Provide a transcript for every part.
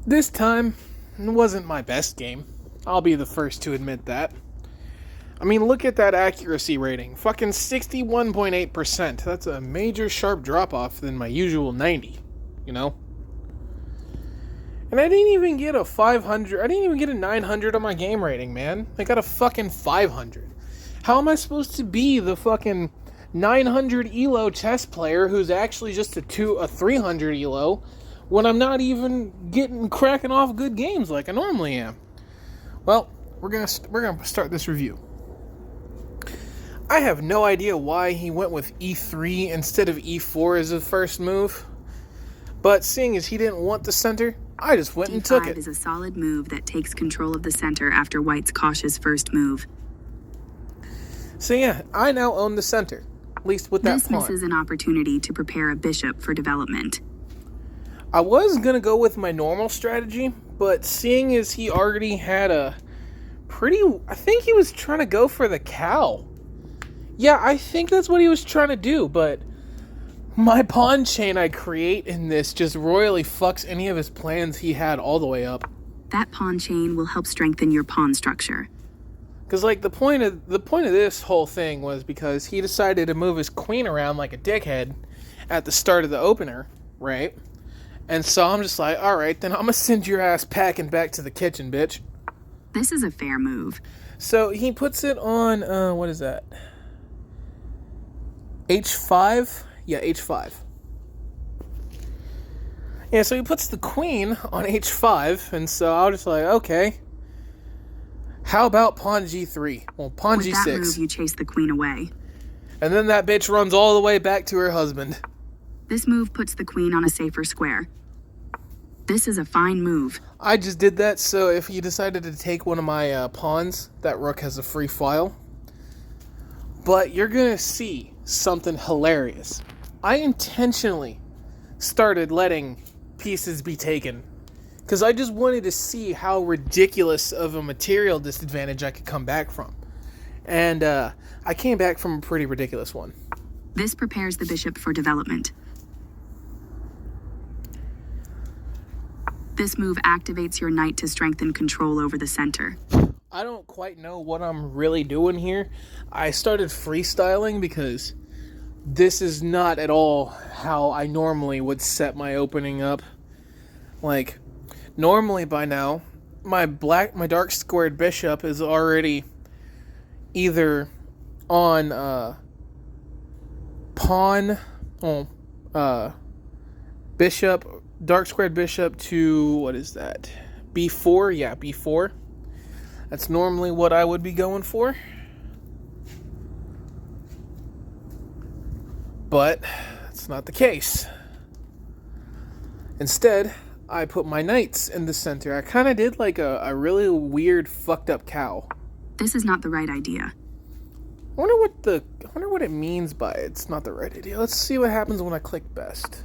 This time, it wasn't my best game. I'll be the first to admit that. I mean, look at that accuracy rating. Fucking 61.8%. That's a major sharp drop-off than my usual 90, you know? And I didn't even get a 500. I didn't even get a 900 on my game rating, man. I got a fucking 500. How am I supposed to be the fucking 900 elo chess player who's actually just a 300 elo when I'm not even cracking off good games like I normally am? Well, we're gonna start this review. I have no idea why he went with e3 instead of e4 as his first move, but seeing as he didn't want the center, I just went and took it. D5 is a solid move that takes control of the center after White's cautious first move. So yeah, I now own the center, at least with that pawn. This misses an opportunity to prepare a bishop for development. I was gonna go with my normal strategy, but seeing as he already had I think he was trying to go for the cow. Yeah, I think that's what he was trying to do, but my pawn chain I create in this just royally fucks any of his plans he had all the way up. That pawn chain will help strengthen your pawn structure. Because, like, the point of this whole thing was because he decided to move his queen around like a dickhead at the start of the opener, right? And so I'm just like, alright, then I'm gonna send your ass packing back to the kitchen, bitch. This is a fair move. So he puts it on, what is that? H5? Yeah, H5. Yeah, so he puts the queen on H5, and so I was just like, okay. How about pawn G3? Well, pawn G6. With that move, you chase the queen away. And then that bitch runs all the way back to her husband. This move puts the queen on a safer square. This is a fine move. I just did that so if he decided to take one of my pawns, that rook has a free file. But you're gonna see something hilarious. I intentionally started letting pieces be taken because I just wanted to see how ridiculous of a material disadvantage I could come back from. And I came back from a pretty ridiculous one. This prepares the bishop for development. This move activates your knight to strengthen control over the center. I don't quite know what I'm really doing here. I started freestyling because this is not at all how I normally would set my opening up. Like, normally by now, my dark squared bishop is already either on bishop, dark squared bishop to, what is that? B4? Yeah, B4. That's normally what I would be going for. But that's not the case. Instead, I put my knights in the center. I kind of did like a really weird fucked up cow. This is not the right idea. I wonder what it means by it's not the right idea. Let's see what happens when I click best.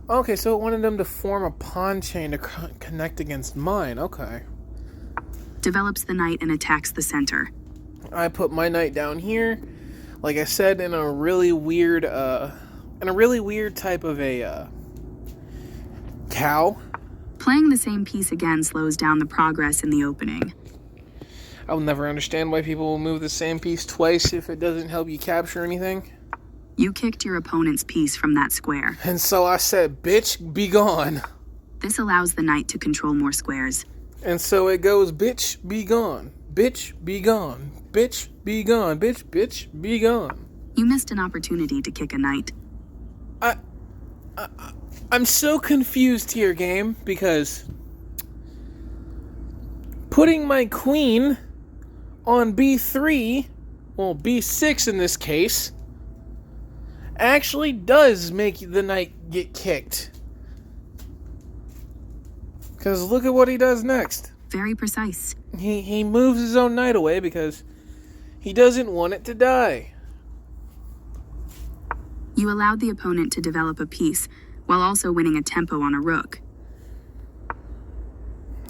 Okay, so it wanted them to form a pawn chain to connect against mine. Okay. Develops the knight and attacks the center. I put my knight down here. Like I said, in a really weird type of a cow. Playing the same piece again slows down the progress in the opening. I'll never understand why people will move the same piece twice if it doesn't help you capture anything. You kicked your opponent's piece from that square. And so I said, bitch, be gone. This allows the knight to control more squares. And so it goes, bitch, be gone. Bitch, be gone. Bitch, be gone. Bitch, be gone. You missed an opportunity to kick a knight. I'm so confused here, game, because putting my queen on B3, well, B6 in this case, actually does make the knight get kicked. Because look at what he does next. Very precise. He moves his own knight away because he doesn't want it to die. You allowed the opponent to develop a piece, while also winning a tempo on a rook.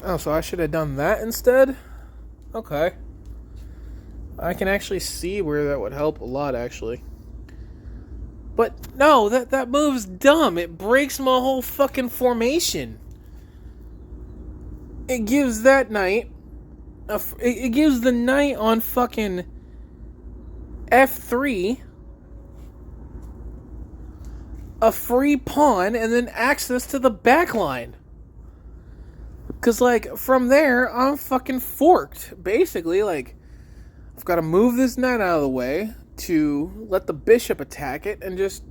Oh, so I should have done that instead? Okay. I can actually see where that would help a lot, actually. But no, that move's dumb. It breaks my whole fucking formation. it gives that knight, it gives the knight on fucking F3 a free pawn and then access to the back line. Because, like, from there, I'm fucking forked. Basically, like, I've got to move this knight out of the way to let the bishop attack it and just,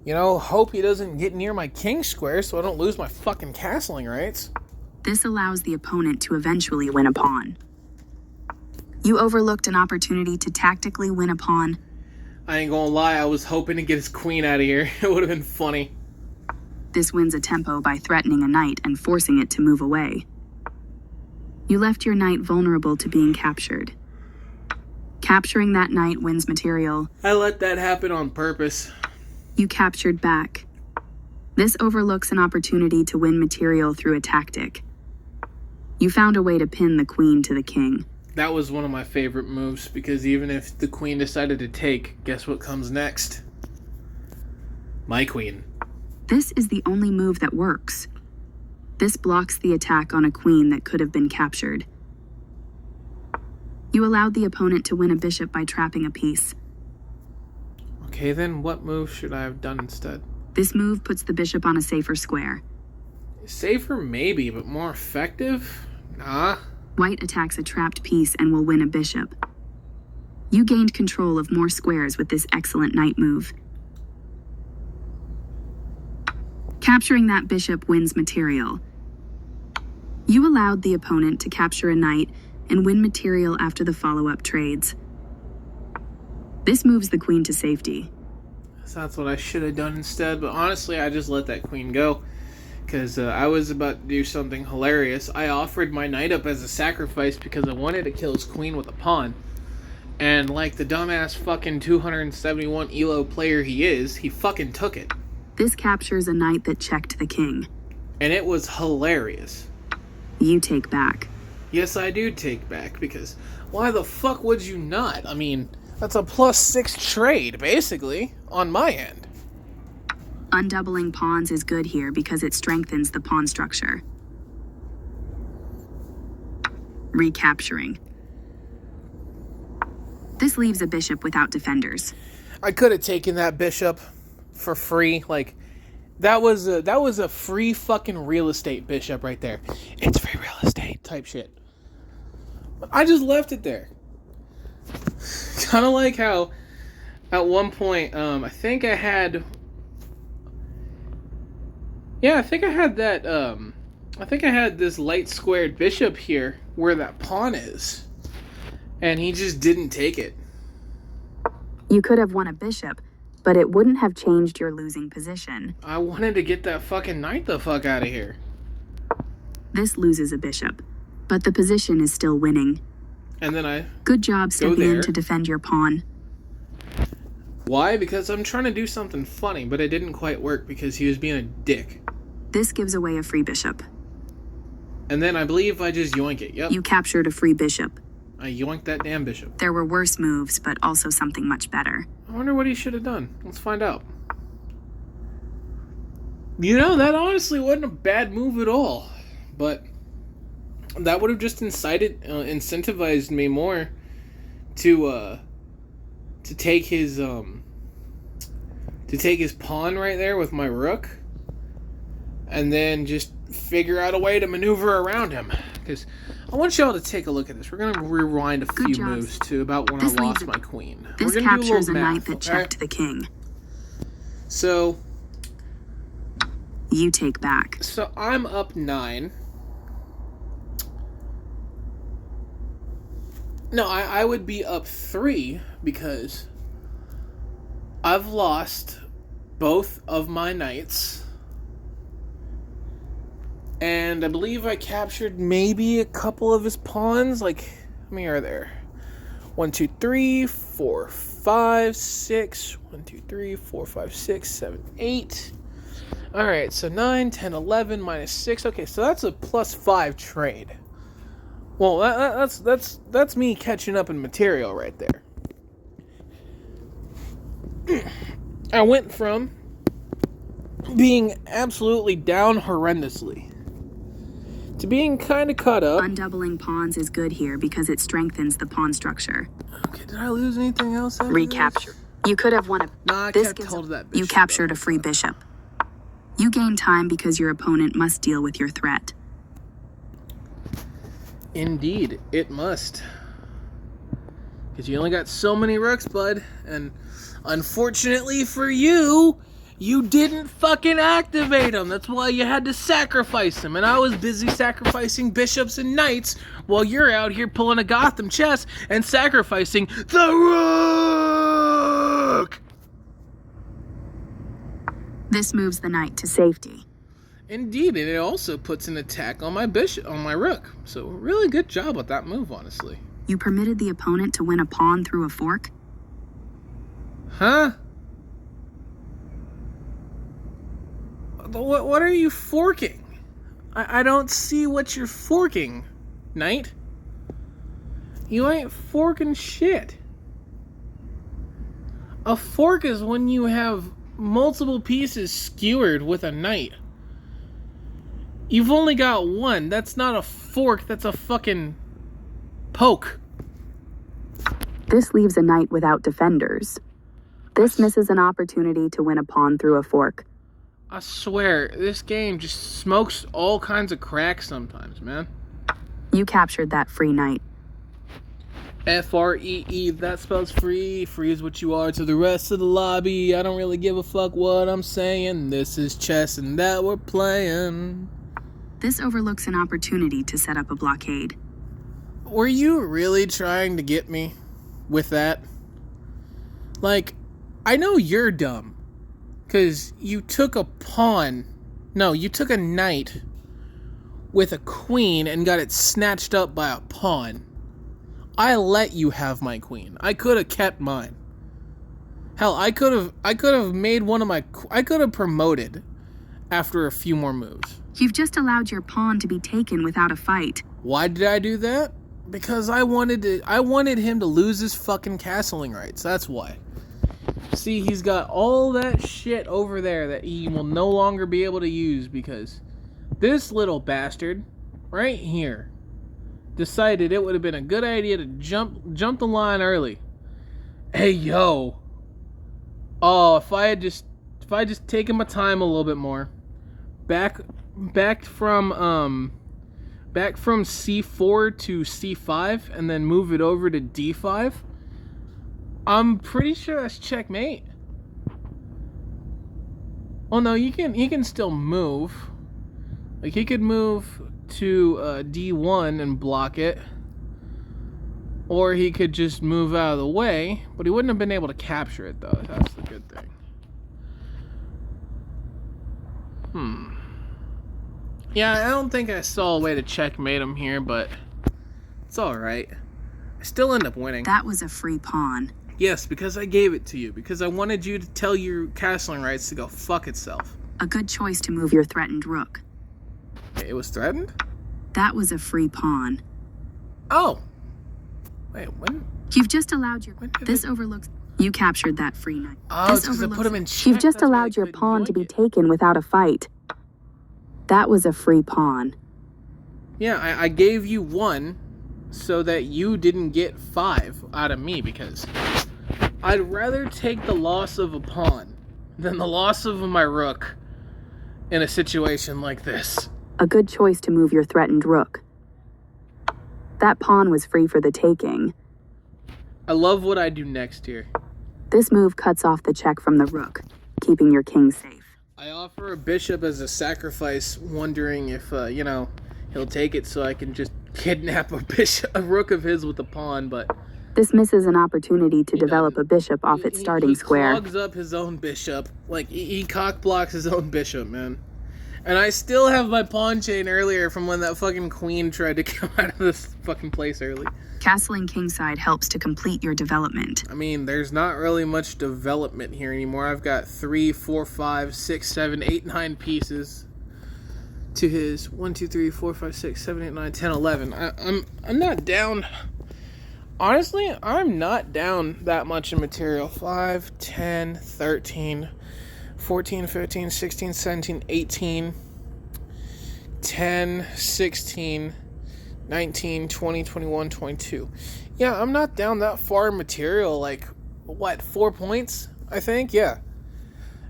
you know, hope he doesn't get near my king square so I don't lose my fucking castling rights. This allows the opponent to eventually win a pawn. You overlooked an opportunity to tactically win a pawn. I ain't gonna lie, I was hoping to get his queen out of here. It would have been funny. This wins a tempo by threatening a knight and forcing it to move away. You left your knight vulnerable to being captured. Capturing that knight wins material. I let that happen on purpose. You captured back. This overlooks an opportunity to win material through a tactic. You found a way to pin the queen to the king. That was one of my favorite moves, because even if the queen decided to take, guess what comes next? My queen. This is the only move that works. This blocks the attack on a queen that could have been captured. You allowed the opponent to win a bishop by trapping a piece. Okay, then what move should I have done instead? This move puts the bishop on a safer square. Safer maybe, but more effective? Nah. White attacks a trapped piece and will win a bishop. You gained control of more squares with this excellent knight move. Capturing that bishop wins material. You allowed the opponent to capture a knight and win material after the follow-up trades. This moves the queen to safety. So that's what I should have done instead, but honestly, I just let that queen go. Because I was about to do something hilarious. I offered my knight up as a sacrifice because I wanted to kill his queen with a pawn. And like the dumbass fucking 271 ELO player he is, he fucking took it. This captures a knight that checked the king. And it was hilarious. You take back. Yes, I do take back, because why the fuck would you not? I mean, that's a +6 trade, basically, on my end. Undoubling pawns is good here because it strengthens the pawn structure. Recapturing. This leaves a bishop without defenders. I could have taken that bishop for free. Like, that was a free fucking real estate bishop right there. It's free real estate type shit. But I just left it there. Kind of like how at one point, I think I had this light squared bishop here where that pawn is. And he just didn't take it. You could have won a bishop, but it wouldn't have changed your losing position. I wanted to get that fucking knight the fuck out of here. This loses a bishop, but the position is still winning. And then I Good job stepping in to defend your pawn. Why? Because I'm trying to do something funny, but it didn't quite work because he was being a dick. This gives away a free bishop. And then I believe I just yoink it. Yep. You captured a free bishop. I yoinked that damn bishop. There were worse moves, but also something much better. I wonder what he should have done. Let's find out. You know, that honestly wasn't a bad move at all. But that would have just incentivized me more to take his pawn right there with my rook, and then just figure out a way to maneuver around him. Because I want y'all to take a look at this. We're gonna rewind a few moves to about when I lost my queen. This captures a knight that checked the king. So you take back. So I'm up 9. No, I would be up 3 because I've lost both of my knights. And I believe I captured maybe a couple of his pawns. Like, how many are there? 1, 2, 3, 4, 5, 6. 1, 2, 3, 4, 5, 6, 7, 8. Alright, so 9, 10, 11, minus 6. Okay, so that's a +5 trade. Well, that's me catching up in material right there. I went from being absolutely down horrendously to being kind of caught up. Undoubling pawns is good here because it strengthens the pawn structure. Okay, did I lose anything else? Recapture. You could have won a... Nah, I kept hold of that bishop. You captured a free bishop. You gain time because your opponent must deal with your threat. Indeed, it must. Because you only got so many rooks, bud. And unfortunately for you, you didn't fucking activate them. That's why you had to sacrifice them. And I was busy sacrificing bishops and knights while you're out here pulling a Gotham chess and sacrificing the rook! This moves the knight to safety. Indeed, and it also puts an attack on my bishop, on my rook. So really good job with that move, honestly. You permitted the opponent to win a pawn through a fork? Huh? What are you forking? I don't see what you're forking, knight. You ain't forking shit. A fork is when you have multiple pieces skewered with a knight. You've only got one. That's not a fork, that's a fucking poke. This leaves a knight without defenders. This misses an opportunity to win a pawn through a fork. I swear, this game just smokes all kinds of crack sometimes, man. You captured that free knight. F-R-E-E, that spells free. Free is what you are to the rest of the lobby. I don't really give a fuck what I'm saying. This is chess and that we're playing. This overlooks an opportunity to set up a blockade. Were you really trying to get me with that? Like, I know you're dumb. Because you took a pawn. No, you took a knight with a queen and got it snatched up by a pawn. I let you have my queen. I could have kept mine. Hell, I could have made one of my... I could have promoted after a few more moves. You've just allowed your pawn to be taken without a fight. Why did I do that? Because I wanted him to lose his fucking castling rights. That's why. See, he's got all that shit over there that he will no longer be able to use because this little bastard right here decided it would have been a good idea to jump the line early. Hey, yo. Oh, if I just taken my time a little bit more. Back from C4 to C5 and then move it over to D5. I'm pretty sure that's checkmate. Oh no, you can still move. Like he could move to D1 and block it. Or he could just move out of the way, but he wouldn't have been able to capture it though. That's the good thing. Yeah, I don't think I saw a way to checkmate him here, but it's alright. I still end up winning. That was a free pawn. Yes, because I gave it to you. Because I wanted you to tell your castling rights to go fuck itself. A good choice to move your threatened rook. It was threatened? That was a free pawn. Oh. Wait, when? You've just allowed your... This overlooks... You captured that free knight. Oh, it's because I put him in check. You've just allowed your pawn to be taken without a fight. That was a free pawn. Yeah, I gave you one so that you didn't get 5 out of me because I'd rather take the loss of a pawn than the loss of my rook in a situation like this. A good choice to move your threatened rook. That pawn was free for the taking. I love what I do next here. This move cuts off the check from the rook, keeping your king safe. I offer a bishop as a sacrifice, wondering if, he'll take it so I can just kidnap a rook of his with a pawn, but... This misses an opportunity to develop a bishop off its starting square. He clogs up his own bishop. Like, he cock blocks his own bishop, man. And I still have my pawn chain earlier from when that fucking queen tried to come out of this fucking place early. Castling kingside helps to complete your development. I mean, there's not really much development here anymore. I've got 3, 4, 5, 6, 7, 8, 9 pieces to his 1, 2, 3, 4, 5, 6, 7, 8, 9, 10, 11. I'm not down. Honestly, I'm not down that much in material. 5, 10, 13, 14, 15, 16, 17, 18. 10, 16, 19, 20, 21, 22. Yeah, I'm not down that far in material. Like, what, 4 points, I think? Yeah.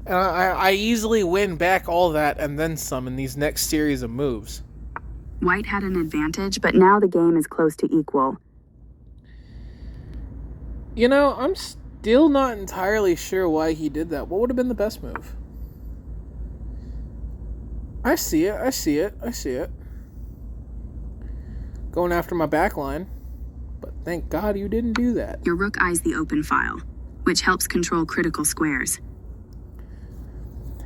And I easily win back all that and then some in these next series of moves. White had an advantage, but now the game is close to equal. You know, I'm still not entirely sure why he did that. What would have been the best move? I see it. Going after my back line. But thank God you didn't do that. Your rook eyes the open file, which helps control critical squares.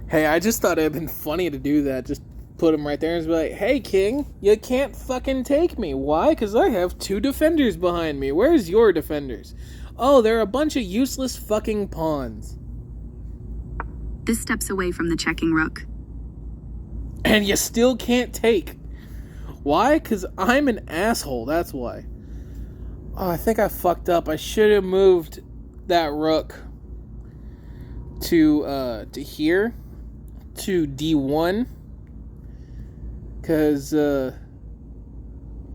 Hey, I just thought it'd been funny to do that. Just put him right there and be like, hey, king, you can't fucking take me. Why? Because I have 2 defenders behind me. Where's your defenders? Oh, they're a bunch of useless fucking pawns. This steps away from the checking rook. And you still can't take. Why? Because I'm an asshole, that's why. Oh, I think I fucked up. I should have moved that rook to here, to D1, because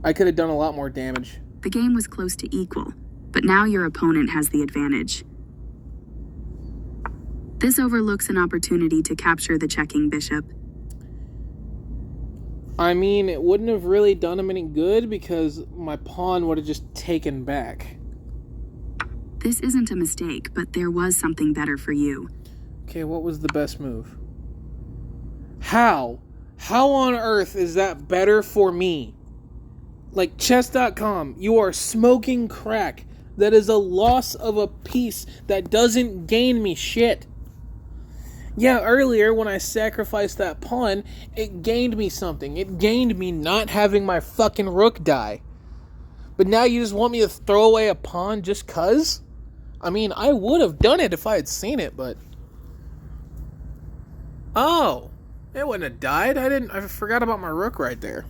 I could have done a lot more damage. The game was close to equal, but now your opponent has the advantage. This overlooks an opportunity to capture the checking bishop. I mean, it wouldn't have really done him any good because my pawn would have just taken back. This isn't a mistake, but there was something better for you. Okay, what was the best move? How? How on earth is that better for me? Like, chess.com, you are smoking crack. That is a loss of a piece that doesn't gain me shit. Yeah, earlier when I sacrificed that pawn, it gained me something. It gained me not having my fucking rook die. But now you just want me to throw away a pawn just cuz? I mean, I would have done it if I had seen it, but... Oh, it wouldn't have died. I forgot about my rook right there.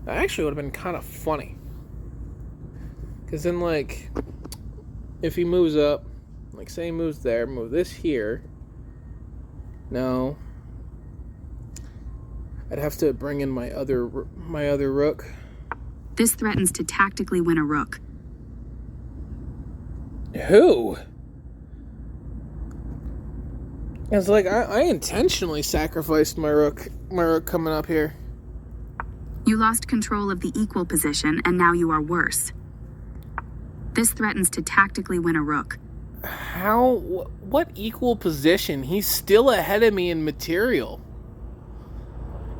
That actually would have been kind of funny. Because then, like, if he moves up, like, say he moves there, move this here. No. I'd have to bring in my other rook. This threatens to tactically win a rook. Who? It's like, I intentionally sacrificed my rook coming up here. You lost control of the equal position, and now you are worse. This threatens to tactically win a rook. How? What equal position? He's still ahead of me in material.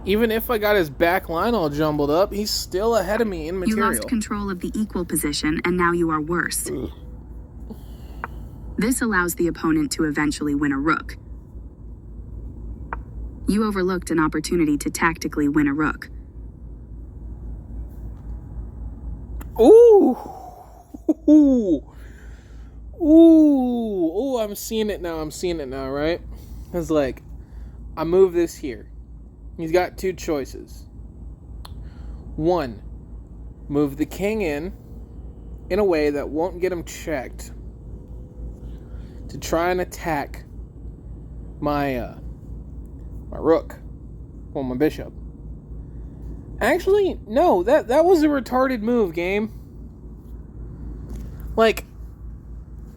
Even if I got his back line all jumbled up, he's still ahead of me in material. You lost control of the equal position, and now you are worse. This allows the opponent to eventually win a rook. You overlooked an opportunity to tactically win a rook. Ooh! Ooh, I'm seeing it now, right? It's like, I move this here. He's got 2 choices. 1, move the king in a way that won't get him checked to try and attack my rook, or my bishop. Actually, no, that was a retarded move, game. Like,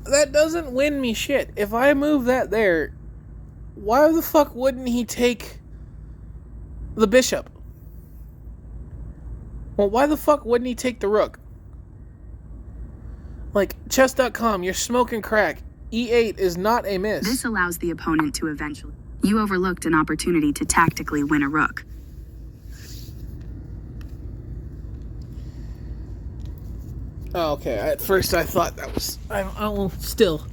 that doesn't win me shit. If I move that there, why the fuck wouldn't he take the bishop? Well, why the fuck wouldn't he take the rook? Like, chess.com, you're smoking crack. E8 is not a miss. This allows the opponent to eventually... You overlooked an opportunity to tactically win a rook. Oh, okay. At first I thought that was... still.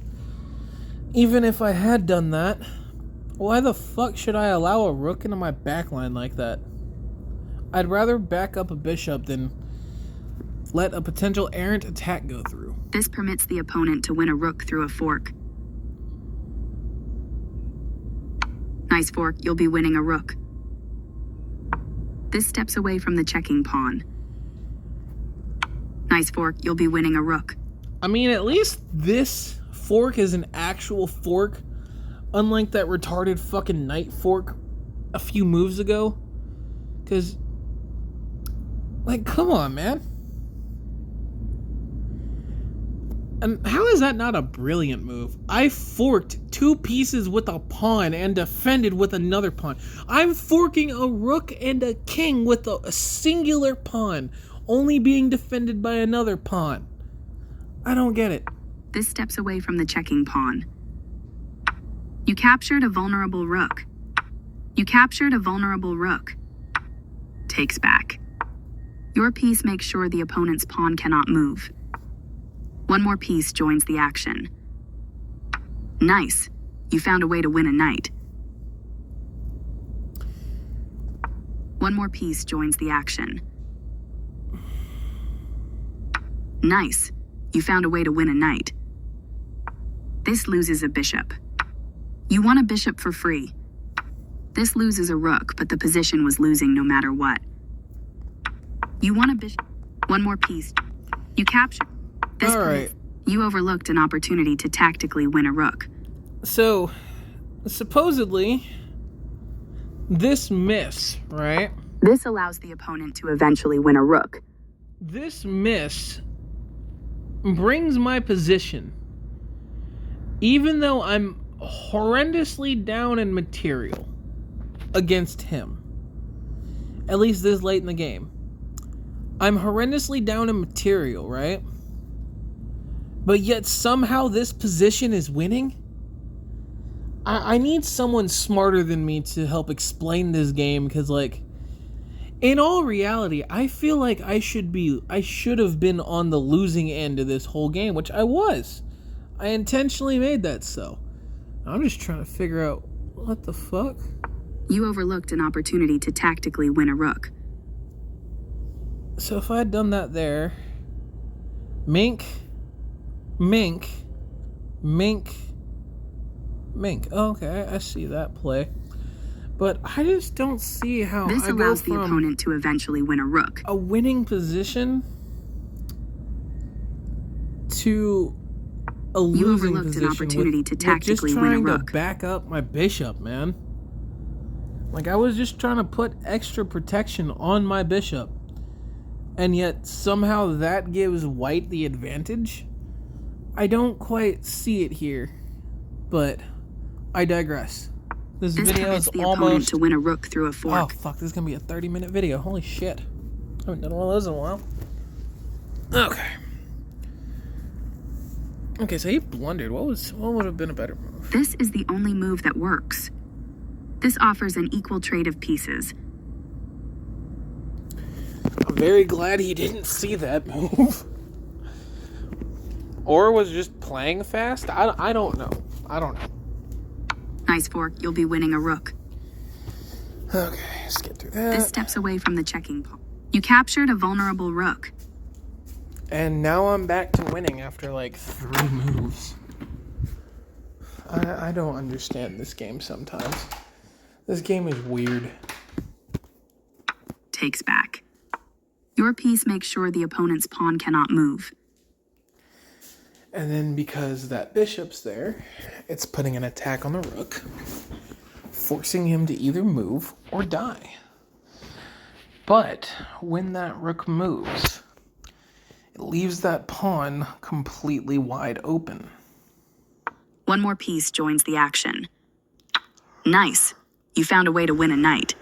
Even if I had done that, why the fuck should I allow a rook into my backline like that? I'd rather back up a bishop than let a potential errant attack go through. This permits the opponent to win a rook through a fork. Nice fork, you'll be winning a rook. This steps away from the checking pawn. Nice fork, you'll be winning a rook. I mean, at least this fork is an actual fork, unlike that retarded fucking knight fork a few moves ago. Because, like, come on, man. And how is that not a brilliant move? I forked 2 pieces with a pawn and defended with another pawn. I'm forking a rook and a king with a singular pawn, only being defended by another pawn. I don't get it. This steps away from the checking pawn. You captured a vulnerable rook. You captured a vulnerable rook. Takes back. Your piece makes sure the opponent's pawn cannot move. One more piece joins the action. Nice. You found a way to win a knight. One more piece joins the action. Nice. You found a way to win a knight. This loses a bishop. You won a bishop for free. This loses a rook, but the position was losing no matter what. You won a bishop. One more piece. You captured. This all right. You overlooked an opportunity to tactically win a rook. So, supposedly, this miss, right? This allows the opponent to eventually win a rook. This miss brings my position, even though I'm horrendously down in material against him, at least this late in the game. I'm horrendously down in material, right? But yet somehow this position is winning? I need someone smarter than me to help explain this game, because, like, in all reality, I feel like I should have been on the losing end of this whole game, which I was. I intentionally made that so. I'm just trying to figure out what the fuck. You overlooked an opportunity to tactically win a rook. So if I had done that there, mink, mink, mink, mink. Oh, okay, I see that play. But I just don't see how this I allows go the from opponent to eventually win a rook. a winning position to a You losing overlooked position an opportunity to tactically with win a just trying rook. to back up my bishop, man. Like, I was just trying to put extra protection on my bishop, and yet somehow that gives white the advantage. I don't quite see it here, but I digress. This video permits is the opponent almost... to win a rook through a fork. Oh, fuck, this is going to be a 30-minute video. Holy shit. I haven't done one of those in a while. Okay. Okay, so he blundered. What would have been a better move? This is the only move that works. This offers an equal trade of pieces. I'm very glad he didn't see that move. Or was just playing fast. I don't know. I don't know. Nice fork, you'll be winning a rook. Okay, let's get through that. This steps away from the checking pawn. You captured a vulnerable rook. And now I'm back to winning after like 3 moves. I don't understand this game sometimes. This game is weird. Takes back. Your piece makes sure the opponent's pawn cannot move. And then because that bishop's there, it's putting an attack on the rook, forcing him to either move or die. But when that rook moves, it leaves that pawn completely wide open. One more piece joins the action. Nice. You found a way to win a knight.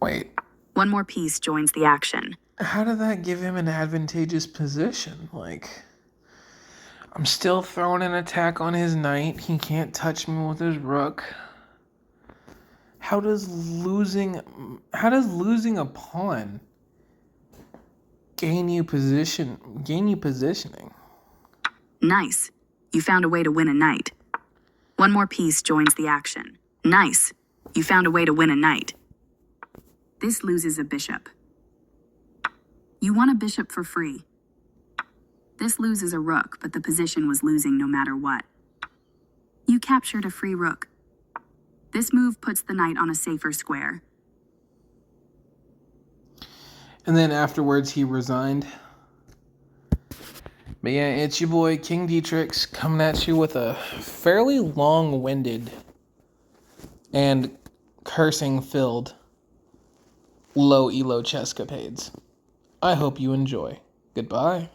Wait, One more piece joins the action. how did that give him an advantageous position? Like, I'm still throwing an attack on his knight. He can't touch me with his rook. How does losing a pawn gain you positioning? Nice. You found a way to win a knight. One more piece joins the action. Nice. You found a way to win a knight. This loses a bishop. You won a bishop for free. This loses a rook, but the position was losing no matter what. You captured a free rook. This move puts the knight on a safer square. And then afterwards he resigned. But yeah, it's your boy King D-trix coming at you with a fairly long-winded and cursing-filled low elo chesscapades. I hope you enjoy. Goodbye.